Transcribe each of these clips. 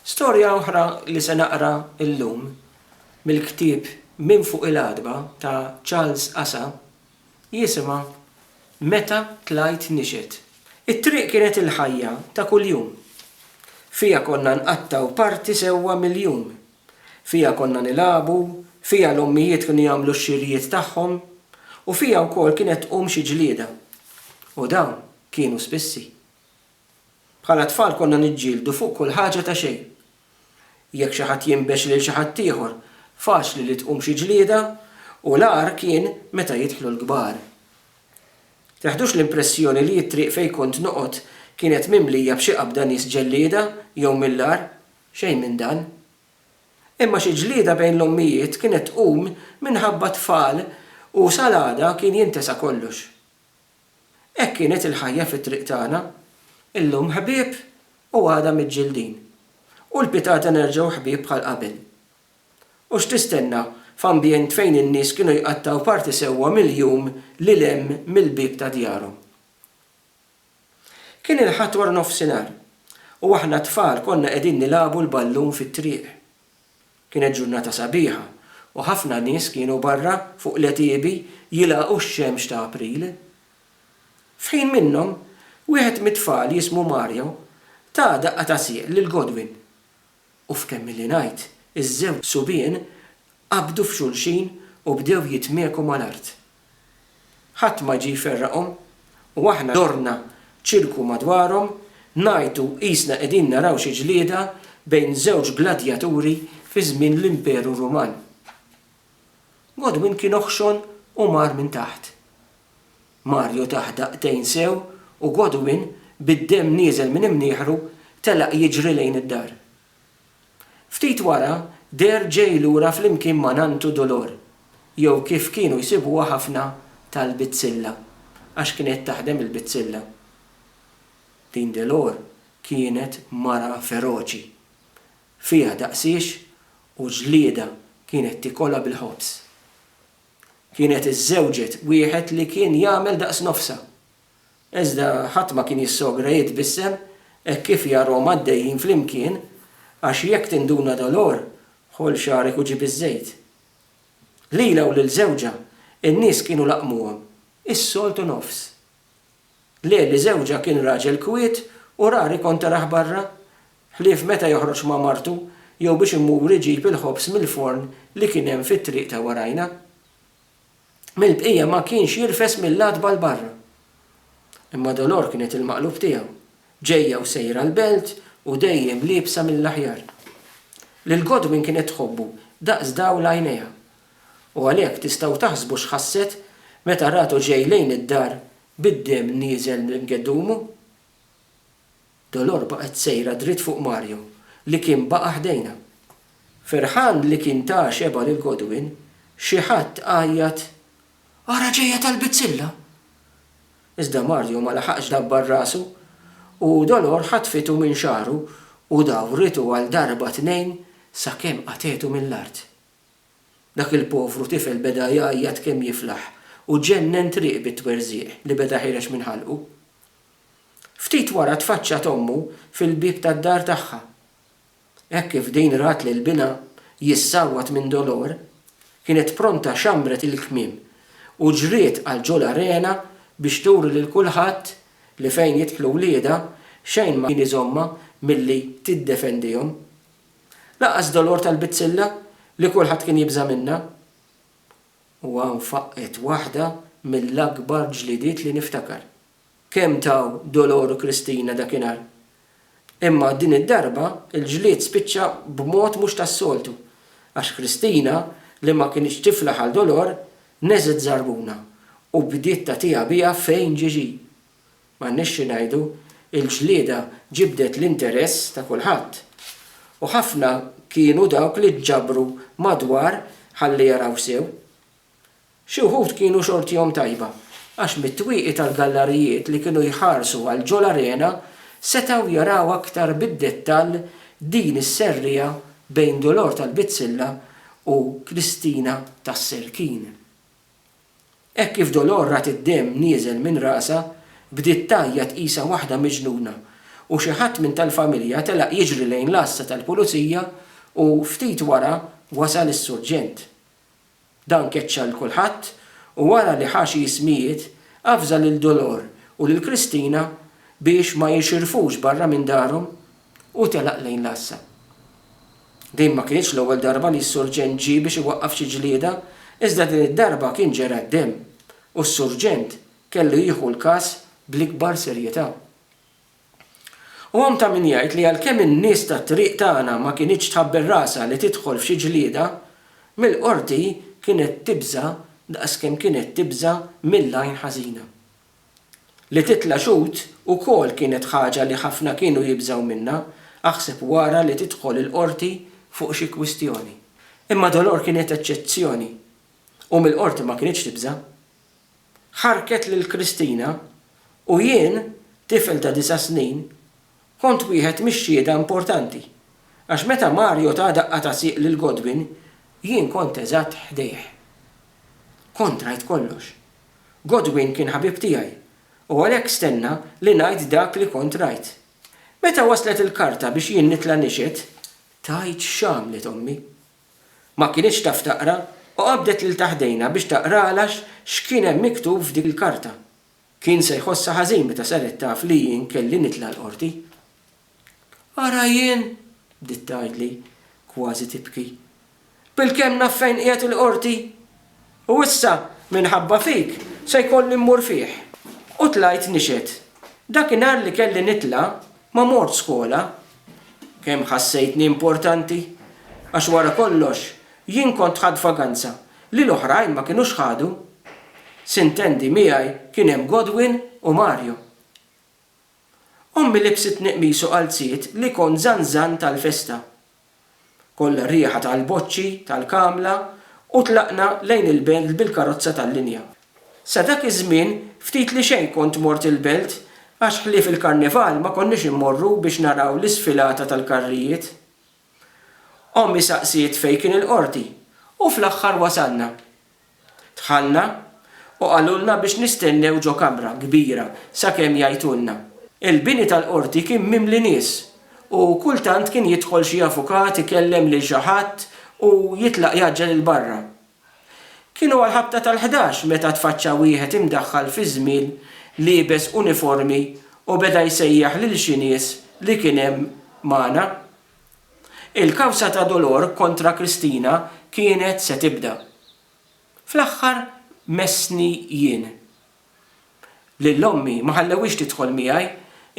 Storja oħra li se naqra illum mill-ktieb Minn fuq il-għadba ta' Charles Assa jisimha Meta tlajt nixet. It-triq kienet il-ħajja ta' kuljum. Fija konna nqattaw parti sewwa mill-jum. Fija konna nilabu, fija l-ommijiet kienu jagħmlu x-xirijiet tagħhom u fija wkoll kienet xi ġlieda. U dawn kienu spissi. Bħala tfal konna niġġieldu fuq kull ħaġa ta' xejn. Jekk xi ħadd jinbex lil xi ħadd ieħor, faċli li tqum xi ġlieda u l-agħar kien meta jidħlu l-kbar. Teħdux l-impressjoni li t-triq fejn kont noqgħod kienet mimlija b'xi qabda nies ġellieda jew mill-agħar, xejn minn dan. Imma xi ġlieda bejn l-ommijiet kienet tqum minħabba tfal u salada kien jintesa kollox. Hekk kienet il-ħajja fit-triq tagħna, illum ħbieb u għada miġġildin. U l-pitata nerġgħu ħbieb bħal qabel. U x'tistenna f'ambjent fejn in-nies kienu jqattaw parti sewwa mill-jum li hemm mill-bib ta' djarhom. Kien il-ħadd wara nofsinhar u aħna tfal konna qegħdin nilabu l-ballun fit-triq. Kienet ġurnata sabiħa u ħafna nies kienu barra fuq l-etiebi jilaqgħu x-xemx ta' April. F'ħin minnhom wieħed mit-tfal jismu Mario ta' daqqa ta' sieq lil Godwin. U f'kemm milli ngħid, iż-żewġ subien qabdu f'xulxin u bdew jitmieku mal-art. Ħadd ma ġie jferraqhom u aħna dorna ċirku madwarhom ngħidu qisna qegħdin naraw xi ġlieda bejn żewġ gladjaturi fi żmien l-Imperu Ruman. Godwin kien oħxon u mar minn taħt. Mario taħt daqtejn sew u Godwin bid-demm nieżel minn imnieħru telaq jiġri lejn id-dar. Ftit wara der ġej lura flimkien ma' nantu Dolor, jew kif kienu jsibuha ħafna tal-Bizzilla, għax kienet taħdem il-Bizzilla. Din Dolor kienet mara feroċi. Fiha daqsiex u ġlieda kienet tikolla bil-ħobs. Kienet iż-żewġet wieħed li kien jagħmel daqs nofsa. Iżda ħadd ma kien jissogra jitbissem hekk kif jarhom għaddejjin flimkien għax jekk tinduna Dolor ħol xarek u ġib iż-żejt. Lila u lil-żewġa in-nies kienu laqmuhom, is-soltu nofs. Li żewġa kien raġel kwiet u rari kont taraħ barra, ħlief meta joħroġ ma' martu jew biex imur iġib il-ħobs mill-forn li kien hemm fit-triq ta' warajna. Mill-bqija ma kienx jirfes mill-ladba l-barra. Imma Dolor kienet il-maqlub tiegħu, ġejja u sejra l-belt u dejjem liebsa mill-aħjar. Lil Godwin kienet tħobbu daqs dawl għajnejha. U għalhekk tistgħu taħsbu x'ħasset meta ratu ġej lejn id-dar bid-demm nieżel minn geddumu. Dolor baqgħet sejra dritt fuq Mario li kien baqa' ħdejna. Ferħan li kien ta' xeba lil Godwin, xi ħadd qajjat "Ara ġejja tal-Bizzilla." Iżda Mario ma laħaqx dabbar rasu u Dolor ħatfitu minn xaru u dawritu għal darba tnejn sakemm qatetu mill-art. Dak il-povru tifel beda jgħajjat kemm jiflaħ u ġennen triq bit-twerżieq li beda ħirex minn ħalqu. Ftit wara tfaċċat ommu fil-bib tad-dar tagħha. Hekk kif din rat lil bina jissawwat minn Dolor, kienet pronta xambret il-kmiem u ġriet għal ġol arena biex turi lil kulħadd li fejn jidħlu wlieda xejn ma kien iżomma milli tiddefendihom. Laqas Dolor tal-Bizzilla li kulħadd kien jibża minnha. U hawn faqqet waħda mill-akbar ġlidiet li niftakar. Kemm taw Dolor u Kristina dakinhar. Imma din id-darba il-ġlied spiċċa b'mod mhux tas-soltu għax Kristina li ma kienx tifla għal Dolor neżet żarbuna u bdiet tagħtiha biha fejn ġiġi. M'għandniex ngħidu il-ġlieda ġibdet l-interess ta' kulħadd. U ħafna kienu dawk li ġabru madwar ħalli jaraw sew. Xi wħud kienu xortihom tajba għax mit-twieqi tal-gallarijiet li kienu jħarsu għal ġol arena setgħu jaraw aktar bid-dettall din is-serrija bejn Dolor tal-Bizzilla u Kristina tas-Serkin. Hekk kif Dolor rat id-demm nieżel minn rasa bdiet tajjat qisha waħda miġnuna u xi ħadd minn tal-familja telaq jiġri lejn l-asta tal-pulizija u ftit wara wasal is-surġent. Dan keċċa l kulħadd u wara li ħaxi jismijiet avża lil Dolor u lil Kristina biex ma jixirfux barra minn darhom u telaq lejn l-assa. Din ma kienx l-ewwel darba li s-surġent ġie biex iwaqqaf xi ġlieda, iżda din id-darba kien ġera d-demm u s-surġent kellu jieħu l-każ bl-ikbar serjetà. U hemm ta' min jgħid li għalkemm in-nies tat-triq tagħna ma kinitx tħabbel rasha li tidħol f'xi ġlieda, mill-qorti kienet tibża daqskemm kienet tibża mill-lajn ħażina. Li titla' xut ukoll kienet ħaġa li ħafna kienu jibżgħu minnha, aħseb wara li tidħol il-qorti fuq xi kwistjoni. Imma Dolor kienet eċċezzjoni u mill-qorti ma kienx tibża. Ħarket lil Kristina u jien, tifel ta' 9 snin, kont wieħed mix-xhieda importanti, għax meta Mario ta' daqqa ta' siq lil Godwin, jien kont eżatt ħdejh. Kont rajt kollox. Godwin kien ħabib tiegħi u għalhekk stenna li ngħid dak li kont rajt. Meta waslet il-karta biex jien nitla' nixed, tajt x'għamlet ommi. Ma kienx taf taqra u qabdet lil taħdejna biex taqralax x'kien hemm miktub f'dik il-karta. Kien se jħossha ħażin meta saret taf li jien kelli nitla' l-qorti. Ara jien, bdiet tgħidli, kważi tibki. Bil-kemm naf fejn qiegħed il-qorti. U issa minħabba fik se jkolli mmur fih. U tlajt nixed. Dakinhar li kelli nitla' ma mort skola. Kemm ħassejtni importanti, għax wara kollox jien kont ħadd vaganza li l-oħrajn ma kinux ħadu. Sintendi miegħi kien hemm Godwin u Mario. Ommi libsit neqmisu qalziet li kon żanżan tal-festa. Kollha rieħa tal-boċċi, tal-kamla u tlaqna lejn il-belt bil-karozza tal-linja. Sa dak iż-żmien ftit li xejn kont mort il-belt għax ħlief il-karnival ma konniex immorru biex naraw l-isfilata tal-karrijiet. Ommi saqsiet fejn kien il-qorti u fl-aħħar wasalna. Dħalna u qalulna biex nistennew ġo kamra kbira sakemm jgħidulna. Il-bini tal-qorti kien mimli nies u kultant kien jidħol xi avukat ikellem lil xi ħadd u jitlaq jaġġel il barra. Kienu għal-ħabta tal-11 meta tfaċċa wieħed imdaħħal fi żmien liebes uniformi u beda jsejjaħ lil xi nies li kien hemm magħna. Il-kawsa ta' Dolor kontra Kristina kienet se tibda. Fl-aħħar messni jien. Lill-ommi ma ħallewix tidħol miegħi,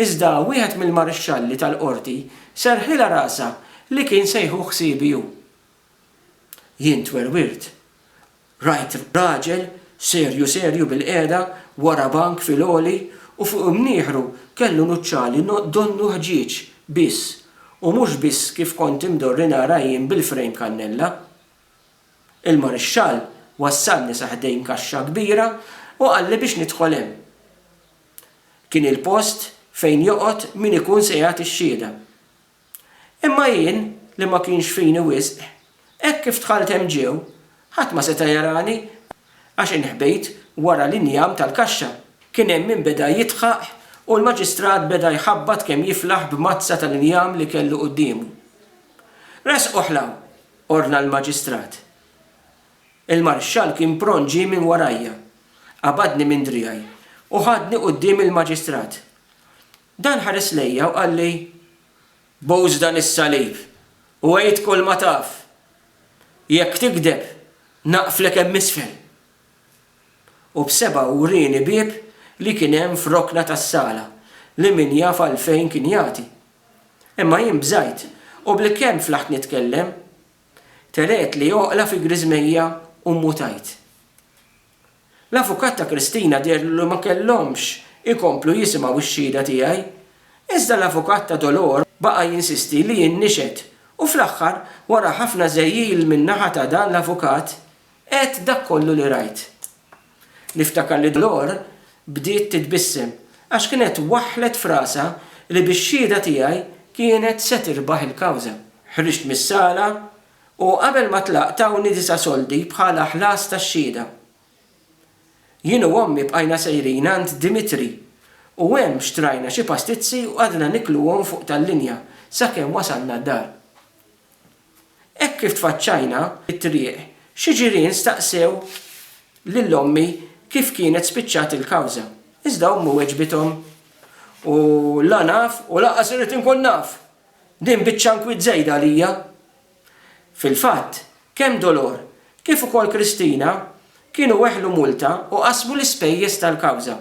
iżda wieħed mill-marixxalli tal-qorti serħilha rasa li kien sejħu ħsiebiju. Jien twerwirt. Rajt raġel serju bil-qiegħda wara bank fil-għoli u fuq imnieħru kellu nuċċali donnu ħġieġ biss u mhux biss kif kont imdorri nara jien bil-frejm kannella. Il-marixxall wassalni saħdejn kaxxa kbira u qalli biex nidħol hemm. Kien il-post fejn joqgħod min ikun se jagħti x-xhieda. Imma jien li ma kienx fini wisq, hekk kif dħalt hemm ġew, ħadd ma seta' jarani għax inħbejt wara l-injam tal-kaxxa. Kien hemm min beda jitħaq u l-maġistrat beda jħabbat kemm jiflaħ b'mazza tal-injam li kellu qudiemu. Resqu ħlaw, orna l-maġistrat. Il-marxxall kien pronġi minn warajja, qabadni minn driegħi u ħadni quddiem il-maġistrat. Dan ħares lejja u qal li bowż dan is-salib u għid kull ma taf. Jekk tikdeb naqflek hemm isfel. U b'seba' urini bieb li kien hemm f'rokna tas-sala li min jaf għalfejn kien jagħti. Imma jien bżajt u blikkemm flaħt nitkellem, telet li joqla fi griżmejja u mutajt. L-avukat ta' Kristina dirlu ma kellhomx ikomplu jisimgħu x-xhieda tiegħi, iżda l-avukat ta' Dolor baqa' jinsisti li jien nixed u fl-aħħar wara ħafna żejjil min-naħa ta' dan l-avukat qed dak kollu li rajt. Niftakar li Dolor bdiet titbissem għax kienet waħlet frasa li bix-xhieda tiegħi kienet se tirbaħ il-kawża. Ħriġt mis-sala u qabel ma tlaq tawni 9 soldi bħala ħlas tax-xhieda. Jien u ommi bqajna sejrin għand Dimitri u hemm xtrajna xi pastizzi u għadna nikluhom fuq tal-linja sakemm wasalna d-dar. Hekk kif tfaċċajna it-triq, xi ġirien staqsew lill-ommi kif kienet spiċċat il-kawża. Iżda ommu weġbithom u la naf u laqqas irid inkun naf. Din biċ-ċankwit żejda għalija. Fil-fatt, kemm Dolor kif ukoll Kristina kienu weħlu multa u qasmu l-ispejjeż tal-kawża.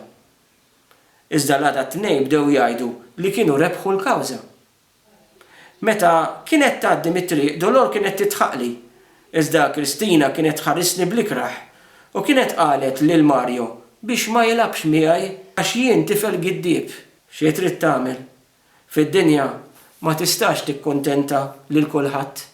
Iżda l-għada t-tnejn bdew jgħidu li kienu rebħu l-kawża. Meta kienet tgħaddi mit-triq, Dolor kienet titħaqli, iżda Kristina kienet tħarisni bl-ikraħ u kienet qalet lil Mario biex ma jilabx miegħi għax jien tifel giddieb. Xi trid tagħmel? Fid-dinja ma tistax tikkuntenta lil kulħadd.